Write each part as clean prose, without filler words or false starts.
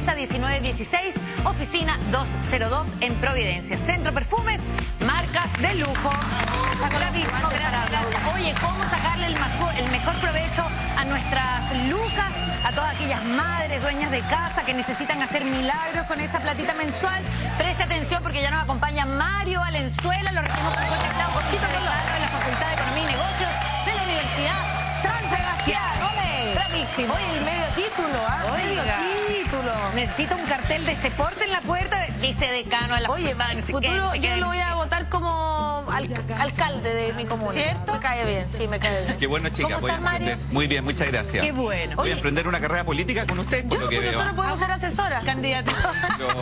Urquiza 1916, oficina 202 en Providencia. Centro Perfumes, marcas de lujo. Bravísimo, gracias. Oye, ¿cómo sacarle el mejor provecho a nuestras lucas, a todas aquellas madres, dueñas de casa que necesitan hacer milagros con esa platita mensual? Preste atención porque ya nos acompaña Mario Valenzuela, lo recibimos con fuerte aplauso, vicedecano de la Facultad de Economía y Negocios de la Universidad San Sebastián. ¡Ole! Bravísimo. Oye, el medio título, ¿ah? Oiga. Medio título. Necesita un cartel de este porte en la puerta de vicedecano de la Oye, Facultad. futuro yo lo voy a votar como alcalde de mi comuna. ¿Cierto? Me cae bien, sí, me cae bien. Qué bueno, chica. ¿Cómo estás, Mario? Muy bien, muchas gracias. Qué bueno. Voy a emprender una carrera política con usted, por Yo, lo que pues veo. nosotros podemos ser asesoras. Candidato.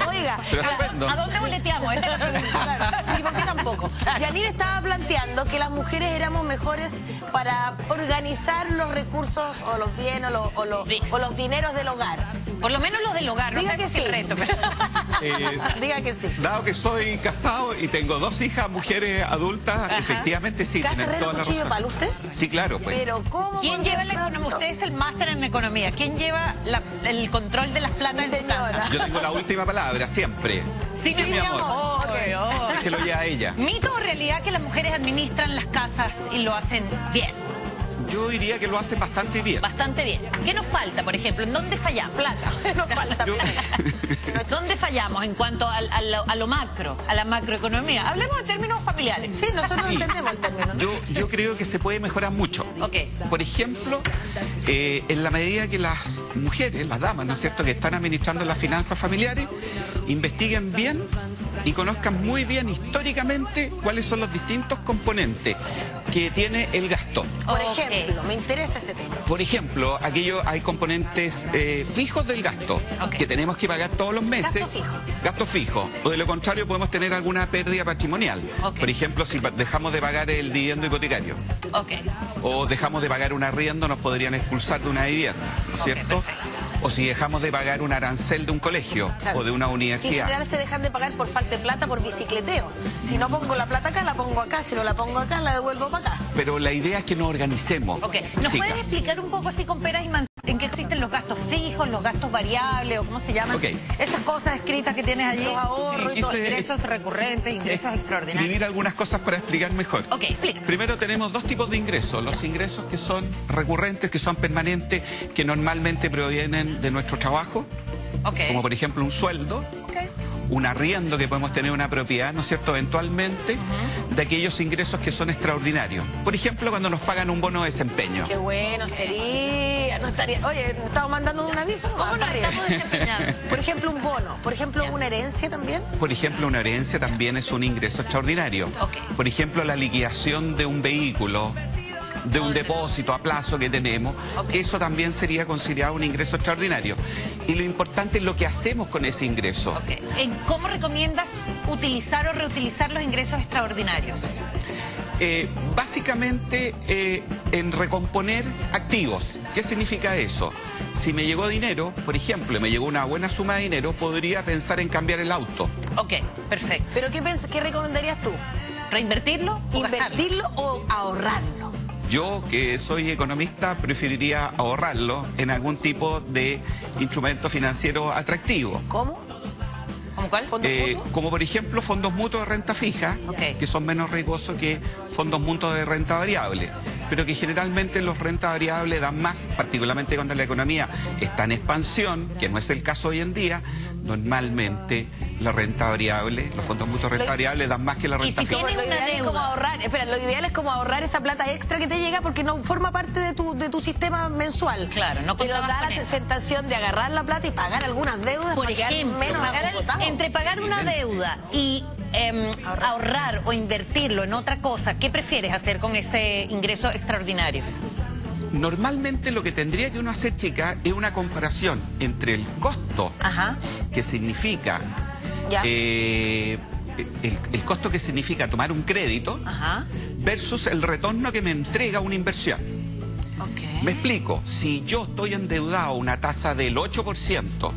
Oiga, Pero estupendo. ¿A dónde boleteamos? Esa es la pregunta. claro, ¿y por qué tampoco? Yanir estaba planteando que las mujeres éramos mejores para organizar los recursos o los bienes o los dineros del hogar. Por lo menos los del hogar. Diga no que sé sí. el resto, pero... Diga que sí. Dado que soy casado y tengo 2 hijas, mujeres adultas, Ajá. efectivamente sí, ¿Casa tienen herrero, toda la cuchillo razón. palo usted? Sí, claro, pues. Pero ¿cómo? ¿Quién lleva la economía? Usted es el máster en economía. ¿Quién lleva el control de las platas Mi en su casa? señora. Yo tengo la última palabra, siempre. Sí, mi amor. Ok. Que lo lleva ella. ¿Mito o realidad que las mujeres administran las casas y lo hacen bien? Yo diría que lo hacen bastante bien. Bastante bien. ¿Qué nos falta, por ejemplo? ¿En dónde fallamos? Plata. Nos falta Yo- plata. ¿Dónde fallamos en cuanto a lo macro, a la macroeconomía? Hablemos en términos familiares. Sí, nosotros Sí. entendemos el término. Yo creo que se puede mejorar mucho. Ok. Por ejemplo, en la medida que las mujeres, las damas, ¿no es cierto?, que están administrando las finanzas familiares, investiguen bien y conozcan muy bien históricamente cuáles son los distintos componentes que tiene el gasto. Por Ok. ejemplo, me interesa ese tema. Por ejemplo, hay componentes fijos del gasto Ok. que tenemos que pagar todos los meses. Gasto fijo. Gasto fijo. O de lo contrario podemos tener alguna pérdida patrimonial. Ok. Por ejemplo, si dejamos de pagar el dividendo hipotecario Ok. o dejamos de pagar un arriendo, nos podrían expulsar de una vivienda, ¿no es Ok, cierto? perfecto. O si dejamos de pagar un arancel de un colegio Claro. o de una Y en universidad. general se dejan de pagar por falta de plata por bicicleteo. Si no pongo la plata acá, la pongo acá. Si no la pongo acá, la devuelvo para acá. Pero la idea es que nos organicemos. Ok. ¿Nos chicas. puedes explicar un poco así con peras y manzanas en qué consisten los gastos fijos, los gastos variables o cómo se llaman? Ok. Esas cosas escritas que tienes allí. Los ahorros y todo. Ingresos recurrentes, ingresos extraordinarios. Escribir algunas cosas para explicar mejor. Ok, explica. Primero tenemos 2 tipos de ingresos. Los ingresos que son recurrentes, que son permanentes, que normalmente provienen de nuestro trabajo, Ok. como por ejemplo un sueldo, Ok. un arriendo que podemos tener una propiedad, ¿no es cierto?, eventualmente, de aquellos ingresos que son extraordinarios. Por ejemplo, cuando nos pagan un bono de desempeño. Qué bueno sería. No estaría. Oye, ¿nos estamos mandando un aviso? ¿Cómo nos Para arriba. estamos desempeñando? Por ejemplo, un bono. Por ejemplo, una herencia también. Por ejemplo, una herencia también es un ingreso extraordinario. Ok. Por ejemplo, la liquidación de un vehículo, de un depósito a plazo que tenemos, Ok. eso también sería considerado un ingreso extraordinario. Y lo importante es lo que hacemos con ese ingreso. Ok. ¿Cómo recomiendas utilizar o reutilizar los ingresos extraordinarios? Básicamente en recomponer activos. ¿Qué significa eso? Si me llegó dinero, por ejemplo, me llegó una buena suma de dinero, podría pensar en cambiar el auto. Ok, perfecto. ¿Pero qué recomendarías tú? ¿Reinvertirlo o gastarlo? ¿Invertirlo o ahorrarlo? Yo, que soy economista, preferiría ahorrarlo en algún tipo de instrumento financiero atractivo. ¿Cómo? ¿Cómo cuál? ¿Fondos mutuos? Como por ejemplo fondos mutuos de renta fija, Ok. que son menos riesgosos que fondos mutuos de renta variable, pero que generalmente los renta variable dan más, particularmente cuando la economía está en expansión, que no es el caso hoy en día. Normalmente la renta variable, los fondos mutuos de renta variable dan más que la Y renta si fija. tienes Lo una ideal es deuda. como ahorrar, espera, lo ideal es como ahorrar esa plata extra que te llega porque no forma parte de tu sistema mensual. Claro, no Pero contabas da con la eso. tentación de agarrar la plata y pagar algunas deudas Por para quedar ejemplo, menos acotado. entre pagar una deuda y ahorrar o invertirlo en otra cosa, ¿qué prefieres hacer con ese ingreso extraordinario? Normalmente lo que tendría que uno hacer, chica, es una comparación entre el costo Ajá. que significa Ya. el costo que significa tomar un crédito Ajá. versus el retorno que me entrega una inversión. Ok. Me explico, si yo estoy endeudado a una tasa del 8%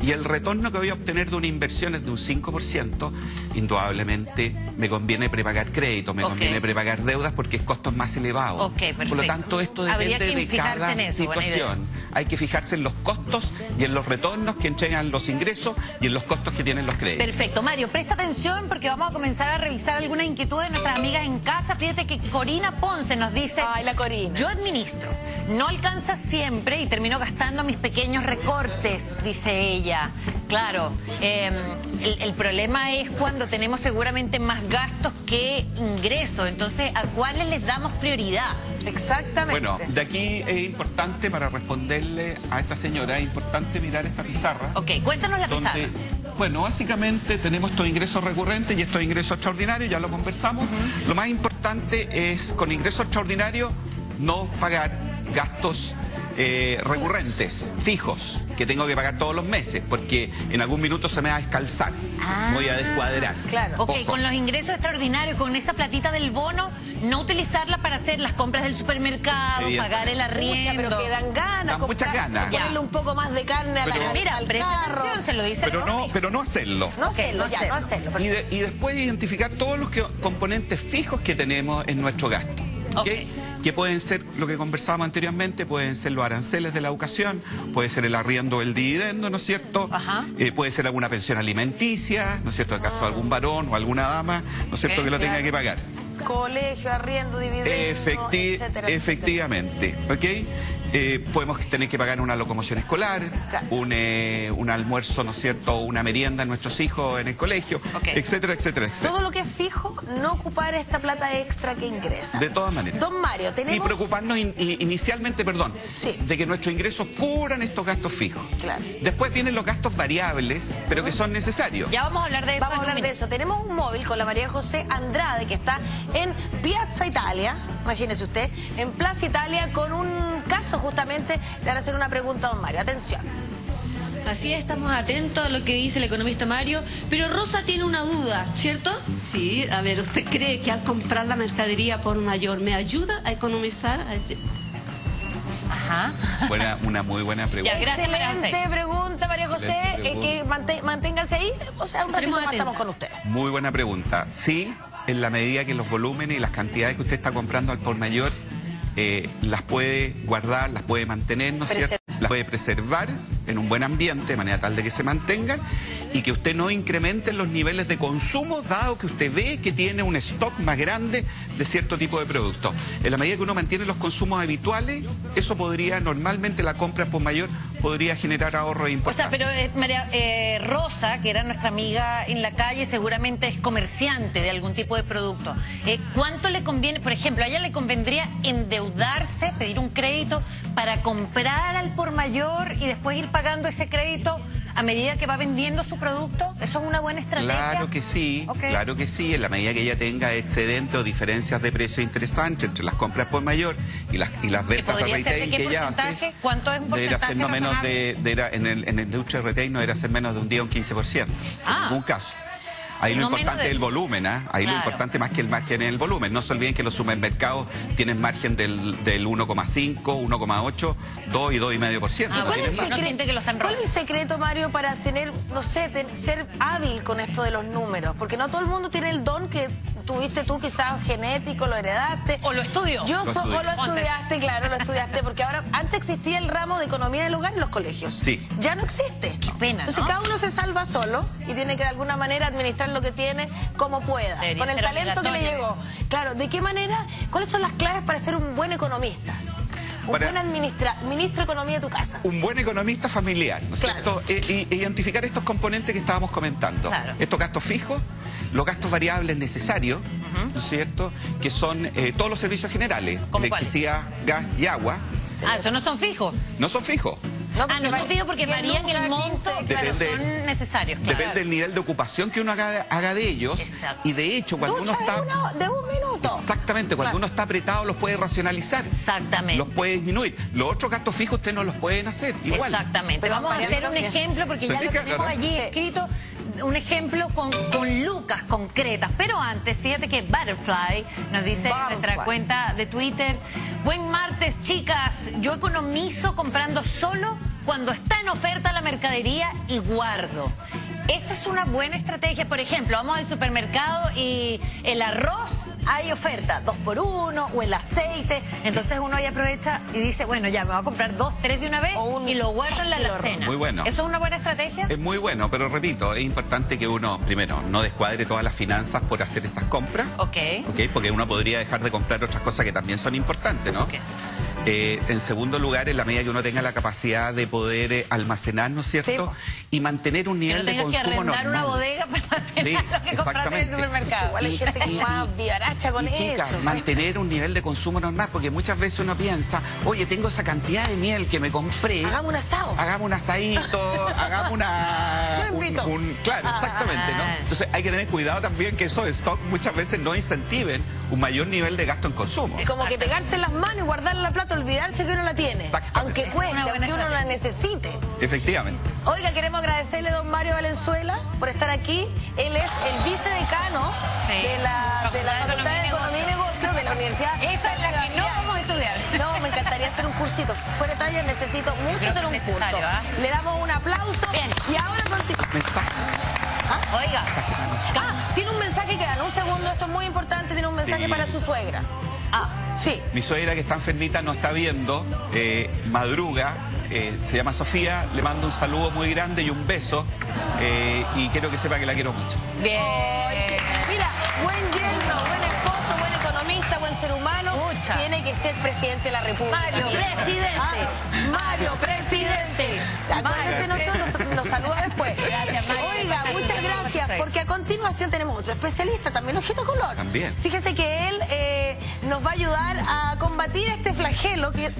y el retorno que voy a obtener de una inversión es de un 5%, indudablemente me conviene prepagar créditos, me conviene prepagar deudas porque es costos más elevados. Por lo tanto, esto depende de cada situación. Hay que fijarse en los costos y en los retornos que entregan los ingresos y en los costos que tienen los créditos. Perfecto. Mario, presta atención porque vamos a comenzar a revisar algunas inquietudes de nuestras amigas en casa. Fíjate que Corina Ponce nos dice... Ay, la Corina. Yo administro. No alcanza siempre y termino gastando mis pequeños recortes, dice ella. Claro, el problema es cuando tenemos seguramente más gastos que ingresos. Entonces, ¿a cuáles les damos prioridad? Exactamente. Bueno, de aquí es importante, para responderle a esta señora, es importante mirar esta pizarra. Ok, cuéntanos la pizarra. Bueno, básicamente tenemos estos ingresos recurrentes y estos ingresos extraordinarios, ya lo conversamos. Lo más importante es, con ingresos extraordinarios, no pagar gastos recurrentes, fijos, que tengo que pagar todos los meses, porque en algún minuto se me va a descalzar, voy a descuadrar. Claro. Ok, con los ingresos extraordinarios, con esa platita del bono, no utilizarla para hacer las compras del supermercado, pagar el arriendo. Pero que dan ganas. Dan muchas ganas. Ponerle un poco más de carne al carro. Se lo dice pero no hacerlo. No hacerlo. Y después identificar todos los componentes fijos que tenemos en nuestro gasto. Que pueden ser lo que conversábamos anteriormente, pueden ser los aranceles de la educación, puede ser el arriendo del dividendo, ¿no es cierto? Puede ser alguna pensión alimenticia, ¿no es cierto? En caso de algún varón o alguna dama, ¿no es cierto? Que lo tenga que pagar. Colegio, arriendo, dividendo, etcétera. Efectivamente, ¿ok? Podemos tener que pagar una locomoción escolar, un almuerzo, ¿no es cierto?, una merienda a nuestros hijos en el colegio, etcétera, etcétera, etcétera. Todo lo que es fijo, no ocupar esta plata extra que ingresa. De todas maneras. Don Mario, tenemos... Y preocuparnos inicialmente, de que nuestros ingresos cubran estos gastos fijos. Claro. Después vienen los gastos variables, pero que son necesarios. Ya vamos a hablar de eso. Vamos a hablar de eso. Tenemos un móvil con la María José Andrade, que está en Piazza Italia, imagínese usted, en Plaza Italia, con un caso justamente. Le van a hacer una pregunta a don Mario. Atención. Así es, estamos atentos a lo que dice el economista Mario, pero Rosa tiene una duda, ¿cierto? Sí, a ver, ¿usted cree que al comprar la mercadería por mayor me ayuda a economizar? Ajá. Una muy buena pregunta. Ya, gracias, excelente pregunta, María José. Que manténganse ahí. O sea, un ratito más estamos con ustedes. Muy buena pregunta. Sí, en la medida que los volúmenes y las cantidades que usted está comprando al por mayor las puede guardar, las puede mantener, ¿no es cierto? Las puede preservar en un buen ambiente, de manera tal de que se mantengan y que usted no incremente los niveles de consumo, dado que usted ve que tiene un stock más grande de cierto tipo de productos. En la medida que uno mantiene los consumos habituales, eso podría, normalmente la compra por mayor, podría generar ahorros importantes. O sea, pero Rosa, que era nuestra amiga en la calle, seguramente es comerciante de algún tipo de producto. ¿Cuánto le conviene? Por ejemplo, a ella le convendría endeudarse, pedir un crédito para comprar al por mayor y después ir pagando ese crédito a medida que va vendiendo su producto. ¿Eso es una buena estrategia? Claro que sí, claro que sí. En la medida que ella tenga excedente o diferencias de precio interesantes entre las compras por mayor y las ventas de retail que ella hace, ¿cuánto es un porcentaje? Deberá ser no menos en el industria retail no deberá ser menos de un 10 o un 15%. En ningún caso. Ahí lo importante es el volumen, Ahí lo importante más que el margen es el volumen. No se olviden que los supermercados tienen margen del 1,5, 1,8, 2 y 2,5%. ¿Cuál es el secreto, Mario, para tener, no sé, ser hábil con esto de los números? Porque no todo el mundo tiene el don que tuviste tú, quizás genético, lo heredaste. O lo estudió. O lo estudiaste, claro, lo estudiaste. Porque ahora, antes existía el ramo de economía del hogar en los colegios. Sí. Ya no existe. Qué pena, Entonces cada uno se salva solo y tiene que de alguna manera administrar lo que tiene como pueda, con el talento que le llegó. Claro, ¿de qué manera? ¿Cuáles son las claves para ser un buen economista? Un buen ministro de Economía de tu casa. Un buen economista familiar, ¿no es cierto? Identificar estos componentes que estábamos comentando. Estos gastos fijos, los gastos variables necesarios, ¿no es cierto? Que son todos los servicios generales, electricidad, gas y agua. Esos no son fijos. No son fijos. No son fijos porque varían el monto, pero son necesarios. Depende del nivel de ocupación que uno haga de ellos. Exacto. Y de hecho, cuando uno está... de un minuto. Exactamente, cuando uno está apretado los puede racionalizar. Exactamente. Los puede disminuir. Los otros gastos fijos ustedes no los pueden hacer. Igual. Exactamente. Pero vamos a hacer un ejemplo, porque ya lo tenemos allí escrito, un ejemplo con lucas concretas. Pero antes, fíjate que Butterfly nos dice en nuestra cuenta de Twitter: buen martes, chicas. Yo economizo comprando solo cuando está en oferta la mercadería y guardo. Esa es una buena estrategia. Por ejemplo, vamos al supermercado y el arroz, hay oferta, 2x1, o el aceite. Entonces uno ahí aprovecha y dice, bueno, ya me voy a comprar 2, 3 de una vez y lo guardo en la alacena. Muy bueno. ¿Eso es una buena estrategia? Es muy bueno, pero repito, es importante que uno, primero, no descuadre todas las finanzas por hacer esas compras. Ok. Porque uno podría dejar de comprar otras cosas que también son importantes, ¿no? Okay. En segundo lugar, en la medida que uno tenga la capacidad de poder almacenar, ¿no es cierto? Sí. Y mantener un nivel de consumo normal. Que no tengas que arrendar una bodega para almacenar lo que compraste en el supermercado. Igual hay gente que es más vivaracha con eso. Chicas, mantener un nivel de consumo normal, porque muchas veces uno piensa, oye, tengo esa cantidad de miel que me compré. Hagamos un asado. Hagamos un asadito, hagamos una... Yo invito. Claro, exactamente, ¿no? Entonces hay que tener cuidado también que esos stocks muchas veces no incentiven un mayor nivel de gasto en consumo. Es como que pegarse las manos y guardar la plata, olvidarse que uno la tiene. Aunque cueste, aunque uno la necesite. Efectivamente. Oiga, queremos agradecerle a don Mario Valenzuela por estar aquí. Él es el vicedecano de la Facultad de Economía y Negocios de la Universidad. Esa es la que no vamos a estudiar. No, me encantaría hacer un cursito. Fuera de talla, necesito mucho hacer un curso. Le damos un aplauso. Bien. Y ahora continuamos. Mensaje. Oiga. Tiene un mensaje que dan un segundo, esto es muy importante, tiene un mensaje para su suegra. Sí. Mi suegra que está enfermita no está viendo, madruga, se llama Sofía, le mando un saludo muy grande y un beso, y quiero que sepa que la quiero mucho. Bien. Mira, buen yerno, buen esposo, buen economista, buen ser humano, tiene que ser presidente de la República. Mario, presidente. Mario, presidente. Acuérdense, nosotros nos saluda después. Gracias, Mario. Oiga, muchas gracias, porque a continuación tenemos otro especialista, también Ojito Color. También. Fíjese que él nos va a ayudar a combatir este flagelo que